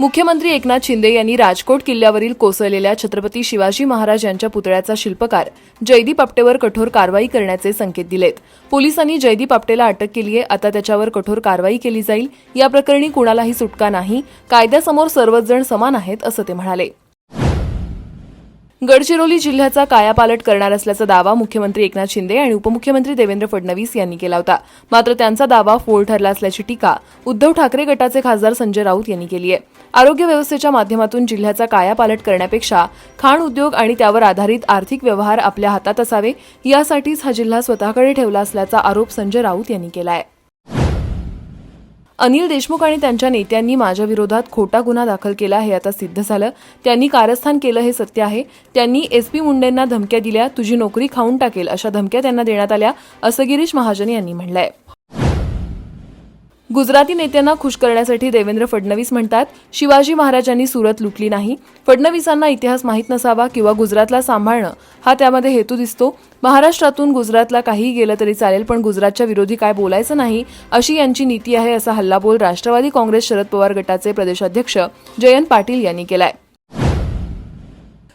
मुख्यमंत्री एकनाथ शिंदे यांनी राजकोट किल्ल्यावरील कोसळलेल्या छत्रपती शिवाजी महाराज यांच्या पुतळ्याचा शिल्पकार जयदीप आपटेवर कठोर कारवाई करण्याचे संकेत दिलेत. पोलिसांनी जयदीप आपटेला अटक केली आहे. आता त्याच्यावर कठोर कारवाई केली जाईल. या प्रकरणी कुणालाही सुटका नाही. कायद्यासमोर सर्वच जण समान आहेत, असं ते म्हणाले. गडचिरोली जिल्ह्याचा कायापालट करणार असल्याचा दावा मुख्यमंत्री एकनाथ शिंदे आणि उपमुख्यमंत्री देवेंद्र फडणवीस यांनी केला होता. मात्र त्यांचा दावा फोल ठरला असल्याची टीका उद्धव ठाकरे गटाचे खासदार संजय राऊत यांनी केली आहे. आरोग्य व्यवस्थेच्या माध्यमातून जिल्ह्याचा कायापालट करण्यापेक्षा खाण उद्योग आणि त्यावर आधारित आर्थिक व्यवहार आपल्या हातात असावे, यासाठीच हा जिल्हा स्वतःकडे ठेवला असल्याचा आरोप संजय राऊत यांनी केला आहे. अनिल देशमुख आणि त्यांच्या नेत्यांनी माझ्या विरोधात खोटा गुन्हा दाखल केला हे आता सिद्ध झालं. त्यांनी कारस्थान केलं हे सत्य आहे. त्यांनी एसपी मुंडेंना धमक्या दिल्या, तुझी नोकरी खाऊन टाकेल अशा धमक्या त्यांना देण्यात आल्या, असं गिरीश महाजन यांनी म्हटलंय. गुजराती नेत्यांना खुश करण्यासाठी देवेंद्र फडणवीस म्हणतात, शिवाजी महाराजांनी सुरत लुटली नाही. फडणवीसांना इतिहास माहीत नसावा किंवा गुजरातला सांभाळणं हा त्यामध्ये हेतू दिसतो. महाराष्ट्रातून गुजरातला काहीही गेलं तरी चालेल, पण गुजरातच्या विरोधी काय बोलायचं नाही, अशी यांची नीती आहे, असा हल्लाबोल राष्ट्रवादी काँग्रेस शरद पवार गटाचे प्रदेशाध्यक्ष जयंत पाटील यांनी केलाय.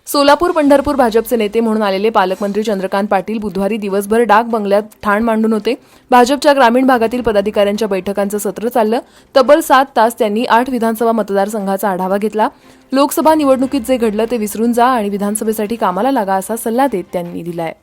सोलापूर पंढरपूर भाजपचे नेते म्हणून आलेले पालकमंत्री चंद्रकांत पाटील बुधवारी दिवसभर डाक बंगल्यात ठाण मांडून होते. भाजपच्या ग्रामीण भागातील पदाधिकाऱ्यांच्या बैठकांचं सत्र चाललं. तब्बल 7 तास त्यांनी 8 विधानसभा मतदारसंघाचा आढावा घेतला. लोकसभा निवडणुकीत जे घडलं ते विसरून जा आणि विधानसभेसाठी कामाला लागा, असा सल्ला देत त्यांनी दिलाय.